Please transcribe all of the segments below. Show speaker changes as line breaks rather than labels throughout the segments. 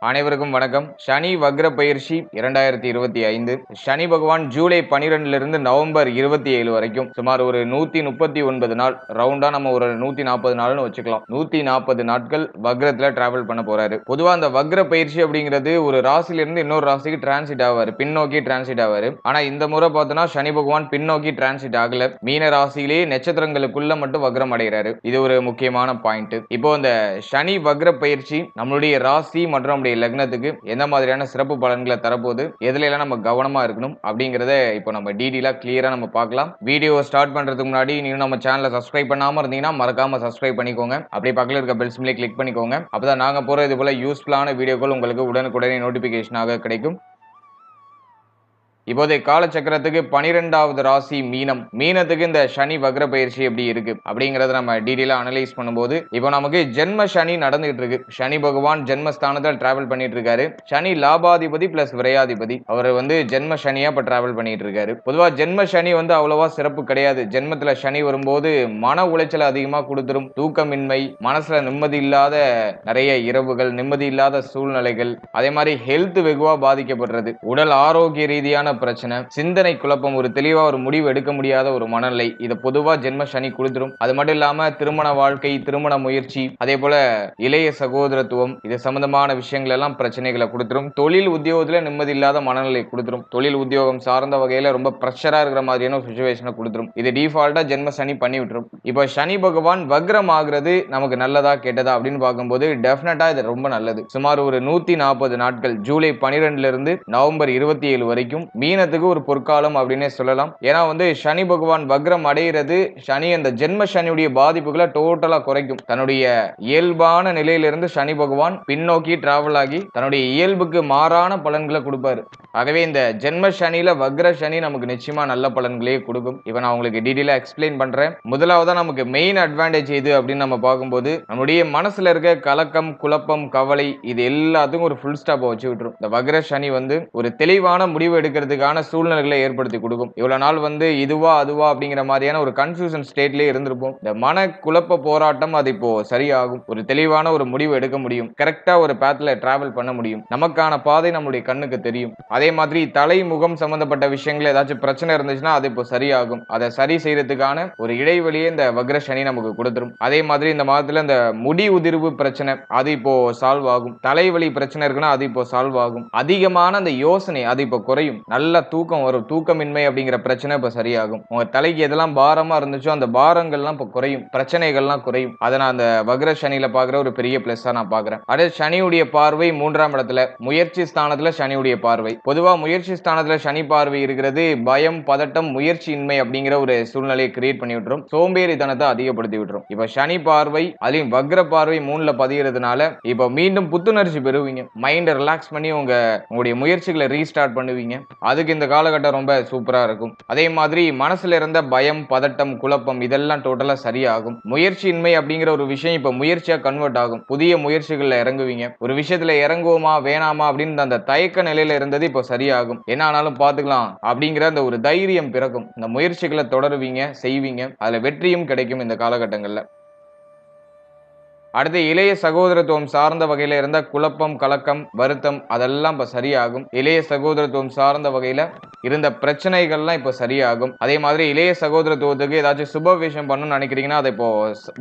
அனைவருக்கும் வணக்கம். சனி வக்ர பயிற்சி 2025. சனி பகவான் ஜூலை 12லிருந்து நவம்பர் 27 வரைக்கும் சுமார் ஒரு 139 நாள், ரவுண்டா நம்ம ஒரு 140 நாள்னு வச்சுக்கலாம். 140 நாட்கள் வக்ரத்துல டிராவல் பண்ண போறாரு. பொதுவா அந்த வக்ர பயிற்சி அப்படிங்கிறது ஒரு ராசியில இருந்து இன்னொரு ராசிக்கு டிரான்சிட் ஆவாரு, பின்னோக்கி டிரான்சிட் ஆவாரு. ஆனா இந்த முறை பார்த்தோம்னா சனி பகவான் பின்னோக்கி டிரான்சிட் ஆகல, மீன ராசியிலேயே நட்சத்திரங்களுக்குள்ள மட்டும் வக்ரம் அடைகிறாரு. இது ஒரு முக்கியமான பாயிண்ட். இப்போ இந்த சனி வக்ர பயிற்சி நம்மளுடைய ராசி மற்றும் லக்னத்துக்கு எந்த மாதிரியான சிறப்பு பலன்களை தரப்போகுது, எதுல எல்லாம் நம்ம கவனமா இருக்கணும் அப்படிங்கறத இப்போ நம்ம டீடைலா கிளியரா நம்ம பார்க்கலாம். வீடியோ ஸ்டார்ட் பண்றதுக்கு முன்னாடி நீங்க நம்ம சேனலை சப்ஸ்கிரைப் பண்ணாம இருந்தீங்கன்னா மறக்காம சப்ஸ்கிரைப் பண்ணிக்கோங்க. அப்படியே பக்கத்துல இருக்க பெல் சிம்பிளை கிளிக் பண்ணிக்கோங்க. அப்பதான் நாங்க போற இது போல யூஸ்ஃபுல்லான வீடியோக்கள் உங்களுக்கு உடனுக்குடனே நோட்டிபிகேஷனாக கிடைக்கும். இப்போதைய காலச்சக்கரத்துக்கு 12வது ராசி மீனம். மீனத்துக்கு இந்த சனி வக்ர பயிற்சி எப்படி இருக்கு அப்படிங்கறத நம்ம டீடைலா அனலைஸ் பண்ணும்போது, இப்போ நமக்கு ஜென்ம சனி நடந்துகிட்டு இருக்கு. சனி பகவான் ஜென்மஸ்தானத்தில் டிராவல் பண்ணிட்டு இருக்காரு. சனி லாபாதிபதி பிளஸ் விரையாதிபதி. அவர் ஜென்ம சனியா இப்ப டிராவல் பண்ணிட்டு இருக்காரு. பொதுவா ஜென்ம சனி அவ்வளவா சிறப்பு கிடையாது. ஜென்மத்துல சனி வரும்போது மன உளைச்சல் அதிகமா கொடுத்துரும், தூக்கமின்மை, மனசுல நிம்மதி இல்லாத நிறைய இரவுகள், நிம்மதி இல்லாத சூழ்நிலைகள், அதே மாதிரி ஹெல்த் வெகுவா பாதிக்கப்படுறது, உடல் ஆரோக்கிய ரீதியான பிரச்சனை, சிந்தனை குழப்பம், ஒரு தெளிவா ஒரு முடிவு எடுக்க முடியாத ஒரு மனநிலை, இதை பொதுவா ஜென்ம சனி கொடுத்துரும். அது மட்டும் இல்லாம திருமண வாழ்க்கை, திருமண முயற்சி, அதே போல இளைய சகோதரத்துவம், இது சம்பந்தமான விஷயங்கள் எல்லாம் பிரச்சனைகளை கொடுத்துரும். தொழில் உத்தியோகத்துல நிம்மதி இல்லாத மனநிலை கொடுத்துரும். தொழில் உத்தியோகம் சார்ந்த வகையில ரொம்ப பிரஷரா இருக்கிற மாதிரியான ஒரு சிச்சுவேஷனை கொடுத்துரும். இது டிஃபால்ட்டா ஜென்ம சனி பண்ணி விட்டுரும். இப்போ சனி பகவான் வக்ரம் ஆகுறது நமக்கு நல்லதா கெட்டதா அப்படின்னு பார்க்கும்போது டெஃபினட்டா இது ரொம்ப நல்லது. சுமார் ஒரு 140 நாட்கள், ஜூலை 12ல இருந்து நவம்பர் 27 வரைக்கும் மீனத்துக்கு ஒரு பொற்காலம் அப்படின்னே சொல்லலாம். ஏன்னா சனி பகவான் வக்ரம் அடைகிறது, சனி அந்த ஜென்ம சனியுடைய பாதிப்புகளை டோட்டலா குறைக்கும். தன்னுடைய இயல்பான நிலையிலிருந்து சனி பகவான் பின்னோக்கி டிராவல் ஆகி தன்னுடைய இயல்புக்கு மாறான பலன்களை கொடுப்பாரு. ஆகவே இந்த ஜென்ம சனியில வக்ர சனி நமக்கு நிச்சயமா நல்ல பலன்களையே கொடுக்கும். இப்ப நான் உங்களுக்கு டீடைலா எக்ஸ்பிளைன் பண்றேன். முதலாவதா நமக்கு மெயின் அட்வான்டேஜ் எது அப்படின்னு நம்ம பார்க்கும்போது, நம்முடைய மனசுல இருக்க கலக்கம், குழப்பம், கவலை, இது எல்லாத்துக்கும் ஒரு ஃபுல் ஸ்டாப் வச்சு விட்டுரும். இந்த வக்ர சனி ஒரு தெளிவான முடிவு எடுக்கிறதுக்கான சூழ்நிலைகளை ஏற்படுத்தி கொடுக்கும். இவ்வளவு நாள் இதுவா அதுவா அப்படிங்கிற மாதிரியான ஒரு கன்ஃபியூஷன் ஸ்டேட்லயே இருந்திருப்போம். இந்த மன குழப்ப போராட்டம் அது இப்போ சரியாகும். ஒரு தெளிவான ஒரு முடிவு எடுக்க முடியும். கரெக்டா ஒரு பாத்ல டிராவல் பண்ண முடியும். நமக்கான பாதை நம்முடைய கண்ணுக்கு தெரியும். அதே மாதிரி தலை முகம் சம்பந்தப்பட்ட விஷயங்கள் ஏதாச்சும் பிரச்சனை இருந்துச்சுன்னா அது இப்போ சரியாகும். அதை சரி செய்யறதுக்கான ஒரு இடைவெளியை இந்த வக்ர சனி நமக்கு கொடுத்துரும். அதே மாதிரி இந்த மாதத்துல இந்த முடி உதிர்வு பிரச்சனை அது இப்போ சால்வ் ஆகும். தலைவலி பிரச்சனை இருக்குன்னா அது இப்போ சால்வ் ஆகும். அதிகமான அந்த யோசனை அது இப்போ குறையும். நல்ல தூக்கம் வரும். தூக்கமின்மை அப்படிங்கிற பிரச்சனை இப்ப சரியாகும். உங்க தலைக்கு எதெல்லாம் பாரமா இருந்துச்சோ அந்த பாரங்கள்லாம் இப்ப குறையும், பிரச்சனைகள்லாம் குறையும். அதை நான் அந்த வக்ர சனியில பாக்குற ஒரு பெரிய பிளஸ்ஸா நான் பாக்குறேன். அடுத்து சனியுடைய பார்வை 3ஆம் இடத்துல, முயற்சி ஸ்தானத்துல சனியுடைய பார்வை. பொதுவா முயற்சி ஸ்தானத்துல சனி பார்வை இருக்கிறது பயம், பதட்டம், முயற்சியின்மை அப்படிங்கிற ஒரு சூழ்நிலையை கிரியேட் பண்ணி விட்டுரும். சோம்பேறித்தனத்தை அதிகப்படுத்தி விட்டுரும். இப்ப சனி பார்வை அதையும் வக்ர பார்வை 3ல பதிகிறதுனால இப்ப மீண்டும் புத்துணர்ச்சி பெறுவீங்க. மைண்டை ரிலாக்ஸ் பண்ணி உங்களுடைய முயற்சிகளை ரீஸ்டார்ட் பண்ணுவீங்க. அதுக்கு இந்த காலகட்டம் ரொம்ப சூப்பரா இருக்கும். அதே மாதிரி மனசுல இருந்த பயம், பதட்டம், குழப்பம் இதெல்லாம் டோட்டலா சரியாகும். முயற்சியின்மை அப்படிங்கிற ஒரு விஷயம் இப்ப முயற்சியா கன்வெர்ட் ஆகும். புதிய முயற்சிகள்ல இறங்குவீங்க. ஒரு விஷயத்துல இறங்குவோமா வேணாமா அப்படின்னு அந்த தயக்க நிலையில இருந்தது இப்போ சரியாகும். என்ன ஆனாலும் பாத்துக்கலாம் அப்படிங்கிற அந்த ஒரு தைரியம் பிறக்கும். இந்த முயற்சிகளை தொடருவீங்க, செய்வீங்க. அதுல வெற்றியும் கிடைக்கும் இந்த காலகட்டங்கள்ல. அடுத்து இளைய சகோதரத்துவம் சார்ந்த வகையில இருந்த குழப்பம், கலக்கம், வருத்தம் அதெல்லாம் இப்ப சரியாகும். இளைய சகோதரத்துவம் சார்ந்த வகையில இருந்த பிரச்சனைகள்லாம் இப்ப சரியாகும். அதே மாதிரி இளைய சகோதரத்துவத்துக்கு ஏதாச்சும் சுப விஷயம் பண்ணணும்னு நினைக்கிறீங்கன்னா அதை இப்போ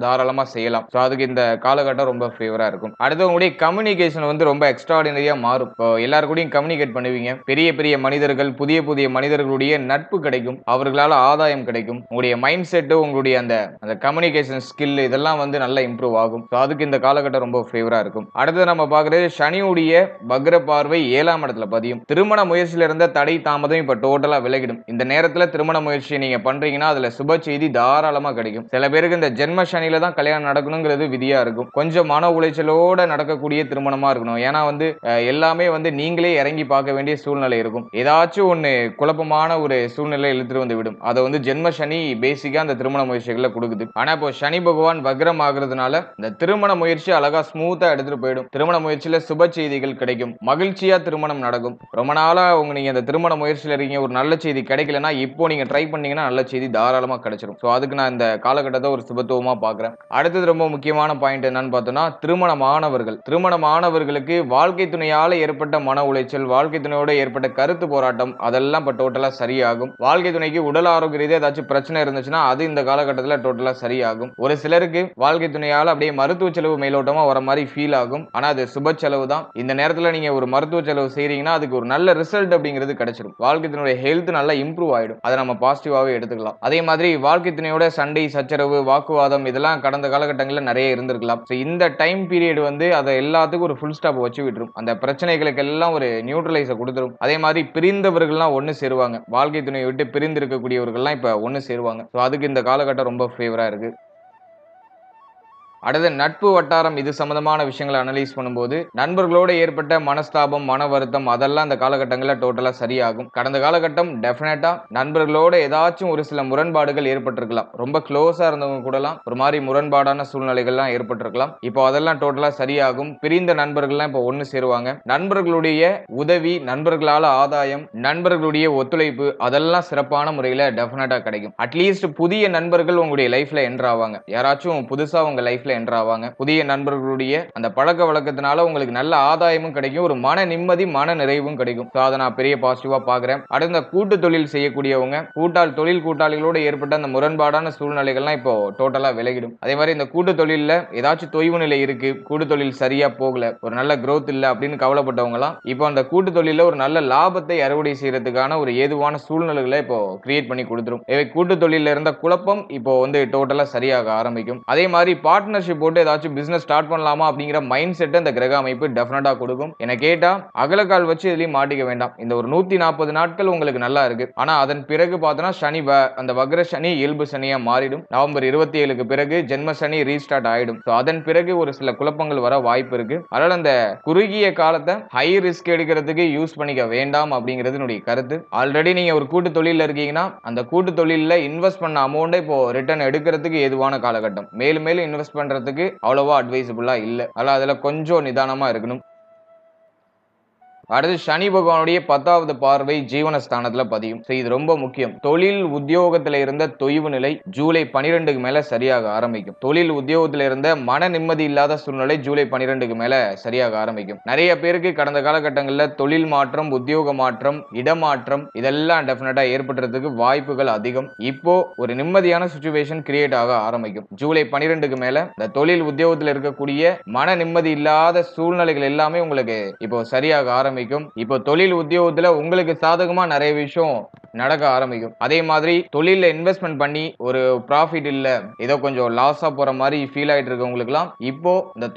தாராளமா செய்யலாம். ஸோ அதுக்கு இந்த காலகட்டம் ரொம்ப ஃபேவரா இருக்கும். அடுத்து உங்களுடைய கம்யூனிகேஷன் ரொம்ப எக்ஸ்ட்ராடினரியா மாறும். இப்போ எல்லாரு கூடயும் கம்யூனிகேட் பண்ணுவீங்க. பெரிய பெரிய மனிதர்கள், புதிய புதிய மனிதர்களுடைய நட்பு கிடைக்கும். அவர்களால ஆதாயம் கிடைக்கும். உங்களுடைய மைண்ட் செட்டு, உங்களுடைய அந்த கம்யூனிகேஷன் ஸ்கில் இதெல்லாம் நல்லா இம்ப்ரூவ் ஆகும். அதுக்கு இந்த காலகட்டம் ரொம்ப ஃபேவரா இருக்கும். அடுத்து நம்ம பார்க்கிறது சனியுடைய வக்ர பார்வை 7ஆம் இடத்துல பதியும். திருமண முயற்சியில இருந்த தடை தாமதம் இப்ப டோட்டலா விலகிடும். இந்த நேரத்துல திருமண முயற்சியை நீங்க பண்றீங்கன்னா அதுல சுப செய்தி தாராளமா கிடைக்கும். சில பேருக்கு இந்த ஜென்ம சனியில தான் கல்யாணம் நடக்கணுங்கிறது விதியா இருக்கும். கொஞ்சம் மன உளைச்சலோட நடக்கக்கூடிய திருமணமா இருக்கணும். ஏன்னா எல்லாமே நீங்களே இறங்கி பார்க்க வேண்டிய சூழ்நிலை இருக்கும். ஏதாச்சும் ஒண்ணு குழப்பமான ஒரு சூழ்நிலை இழுத்துட்டு வந்து விடும். அதை ஜென்ம சனி பேசிக்கா அந்த திருமண முயற்சிகளை கொடுக்குது. ஆனா இப்போ சனி பகவான் வக்ரம் ஆகுறதுனால இந்த திருமண முயற்சி அழகா ஸ்மூத்தா எடுத்துட்டு போயிடும். திருமண முயற்சியில சுப செய்திகள் கிடைக்கும். மகிழ்ச்சியா திருமணம் நடக்கும். ரொம்ப நாளா நீங்க அந்த திருமண முயற்சியில இருக்கீங்க, ஒரு நல்ல செய்தி கிடைக்கலன்னா இப்போ நீங்க ட்ரை பண்ணீங்கன்னா நல்ல செய்தி தாராளமா கிடைச்சிடும். சோ அதுக்கு நான் இந்த காலகட்டத்தை ஒரு சுபத்துவமா பார்க்கிறேன். அடுத்தது ரொம்ப முக்கியமான பாயிண்ட் என்னன்னு பார்த்தோம்னா, திருமணமானவர்களுக்கு வாழ்க்கை துணையால ஏற்பட்ட மன உளைச்சல், வாழ்க்கை துணையோட ஏற்பட்ட கருத்து போராட்டம் அதெல்லாம் இப்ப டோட்டலா சரியாகும். வாழ்க்கை துணைக்கு உடல் ஆரோக்கிய ரீதியா ஏதாச்சும் பிரச்சனை இருந்துச்சுன்னா அது இந்த காலகட்டத்தில் டோட்டலா சரியாகும். ஒரு சிலருக்கு வாழ்க்கை துணையால அப்படியே மருத்துவ செலவு மேலோட்டமா வர மாதிரி ஃபீல் ஆகும். ஆனா அது சுப செலவு தான். இந்த நேரத்துல நீங்க ஒரு மருத்துவ செலவு செய்றீங்கன்னா அதுக்கு ஒரு நல்ல ரிசல்ட் அப்படிங்கிறது கிடைச்சிடும். வாழ்க்கை துணையோட ஹெல்த் நல்லா இம்ப்ரூவ் ஆயிடும். அதை நம்ம பாசிட்டிவாவே எடுத்துக்கலாம். அதே மாதிரி வாழ்க்கை துணையோட சண்டை, சச்சரவு, வாக்குவாதம் இதெல்லாம் கடந்த காலகட்டங்களில் நிறைய இருந்திருக்கலாம். இந்த டைம் பீரியட் வந்து அதை எல்லாத்துக்கும் ஒரு ஃபுல் ஸ்டாப் வச்சு விட்டுரும். அந்த பிரச்சனைகளுக்கு எல்லாம் ஒரு நியூட்ரலைஸை கொடுத்துரும். அதே மாதிரி பிரிந்தவர்கள்லாம் ஒன்னு சேருவாங்க. வாழ்க்கை துணையை விட்டு பிரிந்து இருக்கக்கூடியவர்கள்லாம் இப்ப ஒன்னு சேருவாங்க. அதுக்கு இந்த காலகட்டம் ரொம்ப ஃபேவரா இருக்கு. அடுத்து நட்பு வட்டாரம் இது சம்பந்தமான விஷயங்களை அனலைஸ் பண்ணும்போது நண்பர்களோட ஏற்பட்ட மனஸ்தாபம், மன வருத்தம் அதெல்லாம் அந்த காலகட்டங்களில் டோட்டலா சரியாகும். கடந்த காலகட்டம் டெஃபினட்டா நண்பர்களோட ஏதாச்சும் ஒரு சில முரண்பாடுகள் ஏற்பட்டிருக்கலாம். ரொம்ப க்ளோஸா இருந்தவங்க கூடலாம் ஒரு மாதிரி முரண்பாடான சூழ்நிலைகள்லாம் ஏற்பட்டிருக்கலாம். இப்போ அதெல்லாம் டோட்டலா சரியாகும். பிரிந்த நண்பர்கள்லாம் இப்போ ஒன்னு சேருவாங்க. நண்பர்களுடைய உதவி, நண்பர்களால ஆதாயம், நண்பர்களுடைய ஒத்துழைப்பு அதெல்லாம் சிறப்பான முறையில் டெஃபினட்டா கிடைக்கும். அட்லீஸ்ட் புதிய நண்பர்கள் உங்களுடைய லைஃப்ல என்டர் ஆவாங்க. யாராச்சும் புதுசா உங்க லைஃப்ல என்றாவாங்க. புதிய நண்பர்களுடைய அந்த பழக்க வழக்கத்தினால உங்களுக்கு நல்ல ஆதாயமும் கிடைக்கும். ஒரு மன நிம்மதி, மன நிறைவும் கிடைக்கும். அதை நான் பெரிய பாசிட்டிவா பார்க்கிறேன். அடுத்த கூட்டு தொழில் செய்யக்கூடியவங்க தொழில் கூட்டாளிகளோடு ஏற்பட்ட அந்த முரண்பாடான சூழ்நிலைகள்லாம் இப்போ டோட்டலா விலகிடும். அதே மாதிரி இந்த கூட்டு தொழில ஏதாச்சும் தொய்வு நிலை இருக்கு, கூட்டு தொழில் சரியா போகல, ஒரு நல்ல growth இல்ல அப்படின்னு கவலைப்பட்டவங்கலாம் இப்போ அந்த கூட்டு தொழில ஒரு நல்ல லாபத்தை அறுவடை செய்யறதுக்கான ஒரு ஏதுவான சூழ்நிலைகளை இப்போ கிரியேட் பண்ணி கொடுத்துரும். கூட்டு தொழில இருந்த குழப்பம் இப்போ வந்து டோட்டலா சரியாக ஆரம்பிக்கும். அதே மாதிரி பார்ட்னர்ஷிப் போட்டு ஏதாச்சும் பிசினஸ் ஸ்டார்ட் பண்ணலாமா அப்படிங்கிற மைண்ட் செட் இந்த கிரக அமைப்பு டெஃபினட்டா கொடுக்கும். என்ன கேட்டா அகலக்கால் வச்சு எதுலயும் மாட்டிக்க வேண்டாம். இந்த ஒரு 140 நாட்கள் உங்களுக்கு நல்லா இருக்கு. ஆனா அதன் பிறகு பார்த்தோன்னா சனி அந்த வக்ர சனி இயல்பு சனியா மாறிடும். நவம்பர் 27க்கு பிறகு ஜென்ம சனி ரீஸ்டார்ட் ஆயிடும். அதன் பிறகு ஒரு சில குழப்பங்கள் வர வாய்ப்பு இருக்கு. அதனால அந்த குறுகிய காலத்தை ஹை ரிஸ்க் எடுக்கிறதுக்கு யூஸ் பண்ணிக்க வேண்டாம் அப்படிங்கிறது என்னுடைய கருத்து. ஆல்ரெடி நீங்க ஒரு கூட்டு தொழில இருக்கீங்கன்னா அந்த கூட்டு தொழில இன்வெஸ்ட் பண்ண அமௌண்ட் இப்போ ரிட்டர்ன் எடுக்கிறதுக்கு ஏதுவான காலகட்டம். மேலும் மேலும் இன்வெஸ்ட் பண்றதுக்கு அவ்வளவா அட்வைசபிளா இல்ல. அதுல கொஞ்சம் நிதானமா இருக்கணும். அடுத்து சனி பகவானுடைய 10வது பார்வை ஜீவனஸ்தானத்துல பதியும். இது ரொம்ப முக்கியம். தொழில் உத்தியோகத்துல இருந்த தொய்வு நிலை ஜூலை 12க்கு மேல சரியாக ஆரம்பிக்கும். தொழில் உத்தியோகத்துல இருந்த மன நிம்மதி இல்லாத சூழ்நிலை ஜூலை 12க்கு மேல சரியாக ஆரம்பிக்கும். நிறைய பேருக்கு கடந்த காலகட்டங்களில் தொழில் மாற்றம், உத்தியோக மாற்றம், இடமாற்றம் இதெல்லாம் டெஃபினட்டா ஏற்படுறதுக்கு வாய்ப்புகள் அதிகம். இப்போ ஒரு நிம்மதியான சிச்சுவேஷன் கிரியேட் ஆக ஆரம்பிக்கும். ஜூலை 12க்கு மேல இந்த தொழில் உத்தியோகத்தில் இருக்கக்கூடிய மன நிம்மதி இல்லாத சூழ்நிலைகள் எல்லாமே உங்களுக்கு இப்போ சரியாக ஆரம்பிக்கும். இப்போ தொழில் உத்தியோகத்துல உங்களுக்கு சாதகமா நிறைய விஷயம் நடக்க ஆரம்பிக்கும். அதே மாதிரி தொழில இன்வெஸ்ட்மெண்ட் பண்ணி ஒரு ப்ராஃபிட் இல்ல, ஏதோ கொஞ்சம் லாஸா போற மாதிரி ஃபீல் ஆயிட்டு இருக்கவங்களுக்குலாம் இப்போ இந்த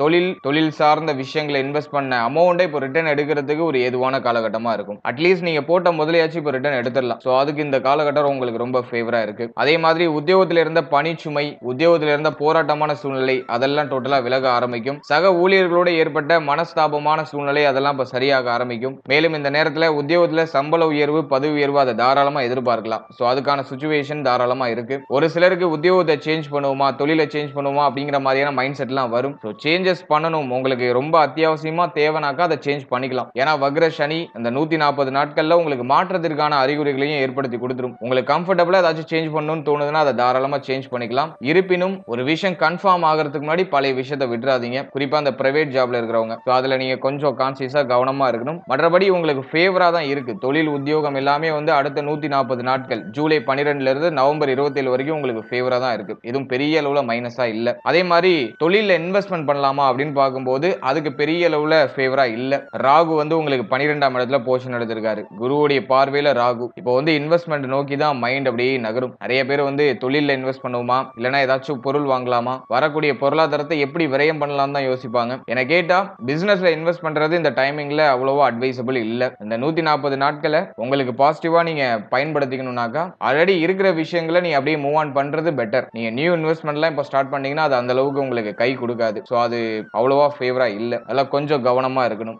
தொழில் சார்ந்த விஷயங்களை இன்வெஸ்ட் பண்ண அமௌண்ட்டை இப்போ ரிட்டர்ன் எடுக்கிறதுக்கு ஒரு ஏதுவான காலகட்டமா இருக்கும். அட்லீஸ்ட் நீங்க போட்ட முதலையாச்சும் இப்போ ரிட்டர்ன் எடுத்துடலாம். அதுக்கு இந்த காலகட்டம் உங்களுக்கு ரொம்ப ஃபேவரா இருக்கு. அதே மாதிரி உத்தியோகத்தில் இருந்த பணிச்சுமை, உத்தியோகத்தில் இருந்த போராட்டமான சூழ்நிலை அதெல்லாம் டோட்டலா விலக ஆரம்பிக்கும். சக ஊழியர்களோடு ஏற்பட்ட மனஸ்தாபமான சூழ்நிலை அதெல்லாம் இப்போ சரியாக ஆரம்பிக்கும். மேலும் இந்த நேரத்தில் உத்தியோகத்தில் சம்பள உயர்வு, பதவி உயர்வு அதை தாராளமா எதிர்பார்க்கலாம். அதுக்கான சிச்சுவேஷன் தாராளமா இருக்கு. ஒரு சிலருக்கு உத்தியோகத்தை சேஞ்ச் பண்ணுவோமா, தொழிலை சேஞ்ச் பண்ணுவோமா அப்படிங்கிற மாதிரியான மைண்ட் செட்லாம் வரும். சேஞ்சஸ் பண்ணணும், உங்களுக்கு ரொம்ப அத்தியாவசியமா தேவைனாக்கா அதை சேஞ்ச் பண்ணிக்கலாம். ஏன்னா வக்ர சனி அந்த 140 நாட்கள்ல உங்களுக்கு மாற்றத்திற்கான அறிகுறிகளையும் ஏற்படுத்தி கொடுத்துரும். உங்களுக்கு கம்ஃபர்டபுளா ஏதாச்சும் சேஞ்ச் பண்ணணும்னு தோணுதுன்னா அதை தாராளமா சேஞ்ச் பண்ணிக்கலாம். இருப்பினும் ஒரு விஷயம் கன்ஃபார்ம் ஆகிறதுக்கு முன்னாடி பழைய விஷயத்தை விட்டுறாதீங்க. குறிப்பா அந்த பிரைவேட் ஜாப்ல இருக்கிறவங்க அதுல நீங்க கொஞ்சம் கான்சியஸா கவனமா இருக்கணும். மற்றபடி உங்களுக்கு ஃபேவரா தான் இருக்கு. தொழில் உத்தியோகம் எல்லாமே வந்து அடுத்த 140 நாட்கள் ஜூலை 12ல இருந்து நவம்பர் 27 வரைக்கும் உங்களுக்கு ஃபேவரா தான் இருக்கு. எதுவும் பெரிய அளவுல மைனஸா இல்ல. அதே மாதிரி தொழில இன்வெஸ்ட்மெண்ட் பண்ணலாமா அப்படின்னு பார்க்கும்போது அதுக்கு பெரிய அளவுல ஃபேவரா இல்ல. ராகு வந்து உங்களுக்கு 12ஆம் இடத்துல போஷன் எடுத்திருக்காரு. குருவுடைய பார்வையில ராகு இப்போ வந்து இன்வெஸ்ட்மெண்ட் நோக்கி தான் மைண்ட் அப்படியே நகரும். நிறைய பேர் வந்து தொழில இன்வெஸ்ட் பண்ணுவோமா, இல்லைன்னா ஏதாச்சும் பொருள் வாங்கலாமா, வரக்கூடிய பொருளாதாரத்தை எப்படி விரயம் பண்ணலாம் தான் யோசிப்பாங்க. என கேட்டா பிசினஸ்ல இன்வெஸ்ட் பண்றது இந்த டைமிங்ல அவ்வளவா அட்வைசபிள் இல்ல. இந்த 140 நாட்களை உங்களுக்கு பாசிட்டிவா நீங்க பயன்படுத்திக்கணும்னாக்கா ஆல்ரெடி இருக்கிற விஷயங்களை நீ அப்படியே மூவ் ஆன் பண்றது பெட்டர். நீங்க நியூ இன்வெஸ்ட்மெண்ட்லாம் இப்போ ஸ்டார்ட் பண்ணீங்கன்னா அது அந்த அளவுக்கு உங்களுக்கு கை கொடுக்காது. அது அவ்வளவா ஃபேவரா இல்ல. அதெல்லாம் கொஞ்சம் கவனமா இருக்கணும்.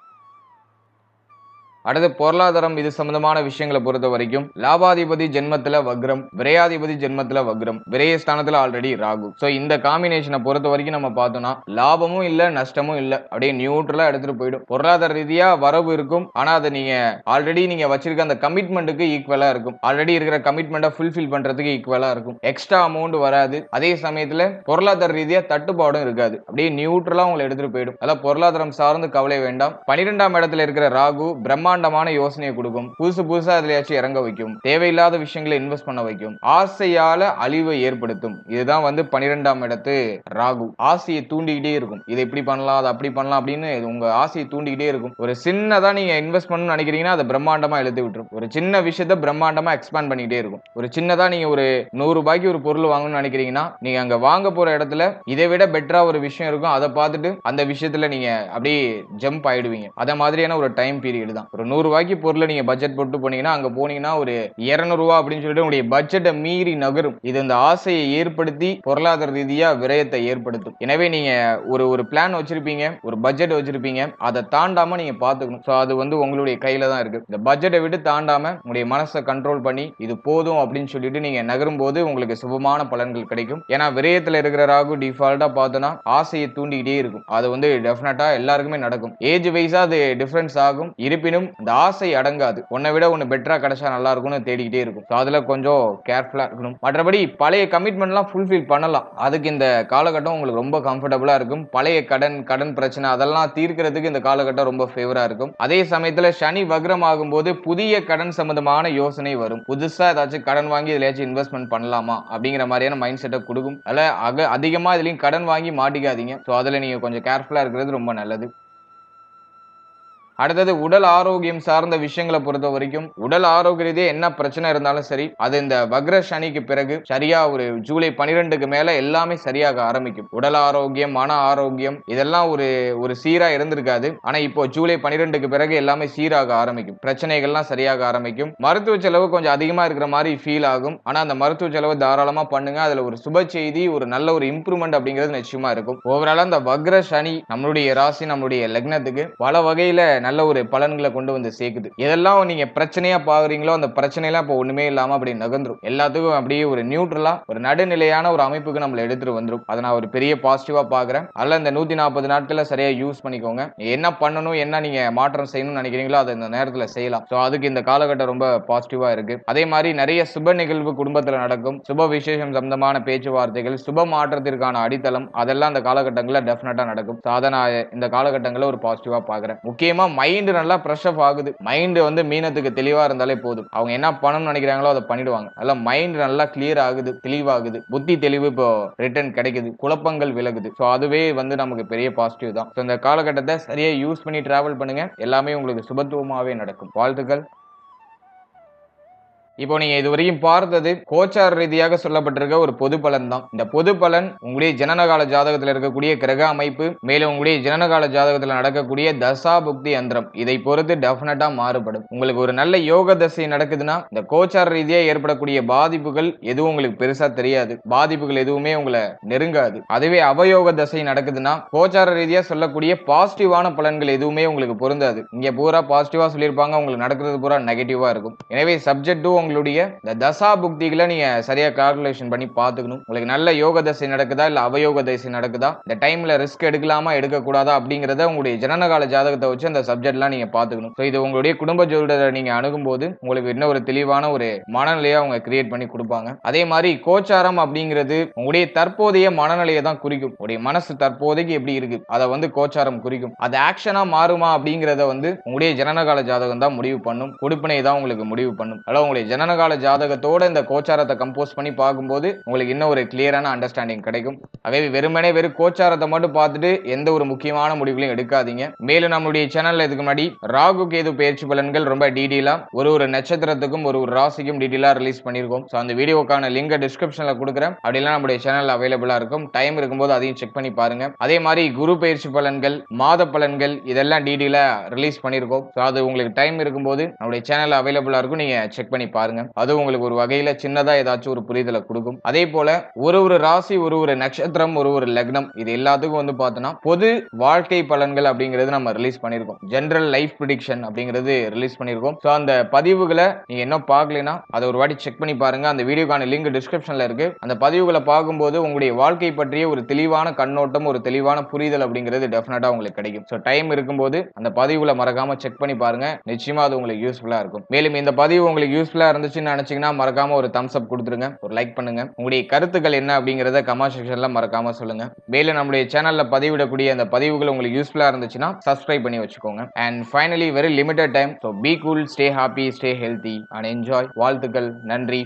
அடுத்து பொருளாதாரம் இது சம்பந்தமான விஷயங்களை பொறுத்த வரைக்கும் லாபாதிபதி ஜென்மத்துல வக்ரம், விரையாதிபதி ஜென்மத்துல வக்ரம், விரயஸ்தானத்துல ஆல்ரெடி ராகு. சோ இந்த காம்பினேஷனை பொறுத்த வரைக்கும் நம்ம பார்த்தோம்னா லாபமும் இல்ல நஷ்டமும் இல்ல, அப்படியே நியூட்ரலா எடுத்துட்டு போயிடும். பொருளாதார ரீதியா வரவு இருக்கும், ஆனா அதை நீங்க ஆல்ரெடி நீங்க வச்சிருக்க அந்த கமிட்மெண்ட்டுக்கு ஈக்குவலா இருக்கும். ஆல்ரெடி இருக்கிற கமிட்மெண்ட்டை ஃபுல்ஃபில் பண்றதுக்கு ஈக்குவலா இருக்கும். எக்ஸ்ட்ரா அமௌண்ட் வராது. அதே சமயத்துல பொருளாதார ரீதியா தட்டுப்பாடும் இருக்காது. அப்படியே நியூட்ரலா உங்களை எடுத்துட்டு போயிடும். அதான் பொருளாதாரம் சார்ந்து கவலை வேண்டாம். 12ஆம் இடத்துல இருக்கிற ராகு பிரம்மாண்டமான யோசனையை கொடுக்கும். புதுசா அதுலயாச்சும் இறங்க வைக்கும். தேவையில்லாத விஷயங்களை இன்வெஸ்ட் பண்ண வைக்கும். ஆசையால அழிவை ஏற்படுத்தும். இதுதான் 12ஆம் இடத்து ராகு. ஆசையை தூண்டிக்கிட்டே இருக்கும். இதை இப்படி பண்ணலாம், அதை அப்படி பண்ணலாம் அப்படின்னு உங்க ஆசையை தூண்டிக்கிட்டே இருக்கும். ஒரு சின்னதா நீங்க இன்வெஸ்ட் பண்ணணும்னு நினைக்கிறீங்கன்னா அதை பிரம்மாண்டமா இழுத்து விட்டுரும். ஒரு சின்ன விஷயத்த பிரம்மாண்டமா எக்ஸ்பேண்ட் பண்ணிக்கிட்டே இருக்கும். ஒரு சின்னதா நீங்க ஒரு 100 ரூபாய்க்கு ஒரு பொருள் வாங்கணும்னு நினைக்கிறீங்கன்னா நீங்க அங்க வாங்க போற இடத்துல இதை விட பெட்டரா ஒரு விஷயம் இருக்கும். அதை பார்த்துட்டு அந்த விஷயத்துல நீங்க அப்படியே ஜம்ப் ஆயிடுவீங்க. அத மாதிரியான ஒரு டைம் பீரியட் தான். ஒரு 100 ரூபாய்க்கு பொருளை நீங்க பட்ஜெட் போட்டு போனீங்கன்னா அங்க போனீங்கன்னா ஒரு 200 ரூபாய் அப்படின்னு சொல்லிட்டு உங்களுடைய பட்ஜெட்டை மீறி நகரும். இது இந்த ஆசையை ஏற்படுத்தி பொருளாதார ரீதியா விரயத்தை ஏற்படுத்தும். எனவே நீங்க ஒரு பிளான் வச்சிருப்பீங்க, ஒரு பட்ஜெட் வச்சிருப்பீங்க, அதை தாண்டாம நீங்க பாத்துக்கணும். சோ அது உங்களுடைய கையில தான் இருக்கு. இந்த பட்ஜெட்டை விட்டு தாண்டாம உங்களுடைய மனசை கண்ட்ரோல் பண்ணி இது போதும் அப்படின்னு சொல்லிட்டு நீங்க நகரும் போது உங்களுக்கு சுபமான பலன்கள் கிடைக்கும். ஏன்னா விரயத்துல இருக்கிற ராகு டிஃபால்ட்டா பார்த்தோன்னா ஆசையை தூண்டிக்கிட்டே இருக்கும். அது டெஃபினட்டா எல்லாருக்குமே நடக்கும். ஏஜ் வைஸா அது டிஃபரன்ஸ் ஆகும். இருப்பினும் இந்த ஆசை அடங்காது. உன்னை விட ஒன்னு பெட்டரா கிடைச்சா நல்லா இருக்கும்னு தேடிக்கிட்டே இருக்கும். அதுல கொஞ்சம் கேர்ஃபுல்லா இருக்கணும். மற்றபடி பழைய கமிட்மெண்ட்லாம் ஃபுல்ஃபில் பண்ணலாம். அதுக்கு இந்த காலகட்டம் உங்களுக்கு ரொம்ப கம்ஃபர்டபுளா இருக்கும். பழைய கடன் பிரச்சனை அதெல்லாம் தீர்க்கிறதுக்கு இந்த காலகட்டம் ரொம்ப ஃபேவரா இருக்கும். அதே சமயத்துல சனி வக்ரம் ஆகும்போது புதிய கடன் சம்பந்தமான யோசனை வரும். புதுசா ஏதாச்சும் கடன் வாங்கி இதுலயாச்சும் இன்வெஸ்ட்மெண்ட் பண்ணலாமா அப்படிங்கிற மாதிரியான மைண்ட் செட்டை கொடுக்கும். அதில் அதிகமா இதுலயும் கடன் வாங்கி மாட்டிக்காதீங்க. ஸோ அதுல நீங்க கொஞ்சம் கேர்ஃபுல்லா இருக்கிறது ரொம்ப நல்லது. அடுத்தது உடல் ஆரோக்கியம் சார்ந்த விஷயங்களை பொறுத்த வரைக்கும் உடல் ஆரோக்கிய ரீதியா என்ன பிரச்சனை இருந்தாலும் சரி, அது இந்த வக்ர சனிக்கு பிறகு சரியா ஒரு ஜூலை 12க்கு மேல எல்லாமே சரியாக ஆரம்பிக்கும். உடல் ஆரோக்கியம், மன ஆரோக்கியம் இதெல்லாம் ஒரு சீரா இருந்திருக்காது. ஆனா இப்போ ஜூலை 12க்கு பிறகு எல்லாமே சீராக ஆரம்பிக்கும். பிரச்சனைகள்லாம் சரியாக ஆரம்பிக்கும். மருத்துவ செலவு கொஞ்சம் அதிகமா இருக்கிற மாதிரி ஃபீல் ஆகும். ஆனா அந்த மருத்துவ செலவு தாராளமா பண்ணுங்க. அதுல ஒரு சுப செய்தி, ஒரு நல்ல ஒரு இம்ப்ரூவ்மெண்ட் அப்படிங்கிறது நிச்சயமா இருக்கும். ஓவராலா அந்த வக்ர சனி நம்மளுடைய ராசி, நம்மளுடைய லக்னத்துக்கு பல வகையில நல்ல ஒரு பலன்களை கொண்டு வந்து சேர்க்குது. எதெல்லாம் நீங்க பிரச்சனையா பாக்குறீங்களோ அந்த பிரச்சனையெல்லாம் இப்போ ஒண்ணுமே இல்லாம அப்படி நகர்ந்துரும். எல்லாத்துக்கும் அப்படியே ஒரு நியூட்ரலா ஒரு நடுநிலையான ஒரு அமைப்புக்கு நம்மள எடுத்துட்டு வந்துரும். அதை நான் ஒரு பெரிய பாசிட்டிவா பாக்குறேன். அல்ல இந்த 140 நாட்களை சரியா யூஸ் பண்ணிக்கோங்க. என்ன பண்ணணும், என்ன நீங்க மாற்றம் செய்யணும்னு நினைக்கிறீங்களோ அதை இந்த நேரத்துல செய்யலாம். சோ அதுக்கு இந்த காலகட்டம் ரொம்ப பாசிட்டிவா இருக்கு. அதே மாதிரி நிறைய சுப நிகழ்வு குடும்பத்துல நடக்கும். சுப விசேஷம் சம்பந்தமான பேச்சுவார்த்தைகள், சுப மாற்றத்திற்கான அடித்தளம் அதெல்லாம் இந்த காலகட்டங்களில் டெஃபினட்டா நடக்கும். அதை நான் இந்த காலகட்டங்களில் ஒரு பாசிட்டிவா பாக்குறேன். முக்கியமா மைண்ட் நல்லா ஃப்ரெஷ் அப் ஆகுது. மைண்ட் மீனத்துக்கு தெளிவா இருந்தாலே போதும். அவங்க என்ன பண்ணணும்னு நினைக்கிறாங்களோ அதை பண்ணிடுவாங்க. அதெல்லாம் மைண்ட் நல்லா கிளியர் ஆகுது, தெளிவாகுது. புத்தி தெளிவு இப்போ ரிட்டர்ன் கிடைக்குது. குழப்பங்கள் விலகுது. ஸோ அதுவே நமக்கு பெரிய பாசிட்டிவ் தான். இந்த காலகட்டத்தை சரியா யூஸ் பண்ணி டிராவல் பண்ணுங்க. எல்லாமே உங்களுக்கு சுபத்துவமாவே நடக்கும். வாழ்த்துக்கள். இப்போ நீங்க இதுவரையும் பார்த்தது கோச்சார ரீதியாக சொல்லப்பட்டிருக்க ஒரு பொது பலன் தான். இந்த பொது பலன் உங்களுடைய ஜனனகால ஜாதகத்தில் இருக்கக்கூடிய கிரக அமைப்பு, மேலும் உங்களுடைய ஜனனகால ஜாதகத்தில் நடக்கக்கூடிய தசா புக்தி யந்திரம் இதை பொறுத்து டெஃபினட்டா மாறுபடும். உங்களுக்கு ஒரு நல்ல யோக தசை நடக்குதுன்னா இந்த கோச்சார ரீதியா ஏற்படக்கூடிய பாதிப்புகள் எதுவும் உங்களுக்கு பெருசா தெரியாது. பாதிப்புகள் எதுவுமே உங்களை நெருங்காது. அதுவே அவயோக தசை நடக்குதுன்னா கோச்சார ரீதியா சொல்லக்கூடிய பாசிட்டிவான பலன்கள் எதுவுமே உங்களுக்கு பொருந்தாது. இங்க பூரா பாசிட்டிவா சொல்லியிருப்பாங்க, உங்களுக்கு நடக்கிறது பூரா நெகட்டிவா இருக்கும். எனவே சப்ஜெக்ட் உங்களுடைய இந்த தசா புக்திகளை நீங்க சரியா கால்குலேஷன் பண்ணி பாத்துக்கணும். உங்களுக்கு நல்ல யோக தசை நடக்குதா இல்ல அவயோக தசை நடக்குதா, இந்த டைம்ல ரிஸ்க் எடுக்கலாமா எடுக்க கூடாதா அப்படிங்கறத உங்களுடைய ஜனனகால ஜாதகத்தை வச்சு அந்த சப்ஜெக்ட்லாம் நீங்க பாத்துக்கணும். சோ இது உங்களுடைய குடும்ப ஜோதிடரை நீங்க அணுகும் போது உங்களுக்கு இன்னும் ஒரு தெளிவான ஒரு மனநிலையை அவங்க கிரியேட் பண்ணி கொடுப்பாங்க. அதே மாதிரி கோச்சாரம் அப்படிங்கிறது உங்களுடைய தற்போதைய மனநிலையை தான் குறிக்கும். உங்களுடைய மனசு தற்போதைக்கு எப்படி இருக்கு அதை கோச்சாரம் குறிக்கும். அது ஆக்ஷனா மாறுமா அப்படிங்கறத உங்களுடைய ஜனனகால ஜாதகம் தான் முடிவு பண்ணும். கொடுப்பினை தான் உங்களுக்கு முடிவு பண்ணும். அதாவது உங்களுடைய ஜனனகால ஜாதகத்தோட இந்த கோச்சாரத்தை கம்போஸ் பண்ணி பார்க்கும்போது உங்களுக்கு இன்னும் ஒரு கிளியரான அண்டர்ஸ்டாண்டிங் கிடைக்கும். அவை வெறுமனே கோச்சாரத்தை மட்டும் பார்த்துட்டு எந்த ஒரு முக்கியமான முடிவுகளையும் எடுக்காதீங்க. மேலும் நம்மளுடைய சேனல்ல இதுக்கு முன்னாடி ராகு கேது பயிற்சி பலன்கள் ரொம்ப டீடைலா ஒரு நட்சத்திரத்துக்கும் ஒரு ராசிக்கும் டீடைலா ரிலீஸ் பண்ணிருக்கோம். சோ அந்த வீடியோக்கான லிங்க் டிஸ்கிரிப்ஷன்ல கொடுக்குறேன். அப்படிலாம் நம்மளுடைய சேனல் அவைலபிளா இருக்கும். டைம் இருக்கும்போது அதையும் செக் பண்ணி பாருங்க. அதே மாதிரி குரு பயிற்சி பலன்கள், மாத பலன்கள் இதெல்லாம் டீடைலா ரிலீஸ் பண்ணிருக்கோம். சோ அது உங்களுக்கு டைம் இருக்கும்போது நம்மளுடைய சேனல் அவைலபிளா இருக்கும். நீங்க செக் பண்ணி பாருங்க. பாருங்க. அது உங்களுக்கு ஒரு வகையில சின்னதா ஏதாச்சும் ஒரு புரிதலை கொடுக்கும். அதே போல ஒரு ராசி, ஒரு நட்சத்திரம், ஒரு லக்னம், இது எல்லாத்துக்கும் வந்து பார்த்தோம்னா பொது வாழ்க்கை பலன்கள் அப்படிங்கிறது நம்ம ரிலீஸ் பண்ணியிருக்கோம். ஜெனரல் லைஃப் ப்ரெடிக்ஷன் அப்படிங்கிறது ரிலீஸ் பண்ணியிருக்கோம். ஸோ அந்த பதிவுகளை நீங்க இன்னும் பார்க்கலைன்னா அதை ஒரு வாட்டி செக் பண்ணி பாருங்க. அந்த வீடியோக்கான லிங்க் டிஸ்கிரிப்ஷன்ல இருக்கு. அந்த பதிவுகளை பார்க்கும்போது உங்களுடைய வாழ்க்கை பற்றிய ஒரு தெளிவான கண்ணோட்டம், ஒரு தெளிவான புரிதல் அப்படிங்கிறது டெஃபினட்டா உங்களுக்கு கிடைக்கும். ஸோ டைம் இருக்கும்போது அந்த பதிவுகளை மறக்காம செக் பண்ணி பாருங்க. நிச்சயமா அது உங்களுக்கு யூஸ்ஃபுல்லா இருக்கும். மேலும் இந்த பதிவு உங்களுக்கு யூஸ்ஃபுல்லா இருந்துச்சுன்னு நினைச்சீங்கன்னா மறக்காம ஒரு தம்ஸ் அப் கொடுத்துருங்க, ஒரு லைக் பண்ணுங்க. உங்களுடைய கருத்துக்கள் என்ன அப்படிங்கறத கமெண்ட் செக்ஷன்ல மறக்காம சொல்லுங்க. மேலும் நம்முடைய சேனல்ல பதிவிடக்கூடிய அந்த பதிவுகள் உங்களுக்கு யூஸ்ஃபுல்லா இருந்துச்சுன்னா சப்ஸ்கிரைப் பண்ணி வச்சுக்கோங்க. And finally very limited time. So be cool, stay happy, stay healthy and enjoy. வாழ்த்துக்கள். நன்றி.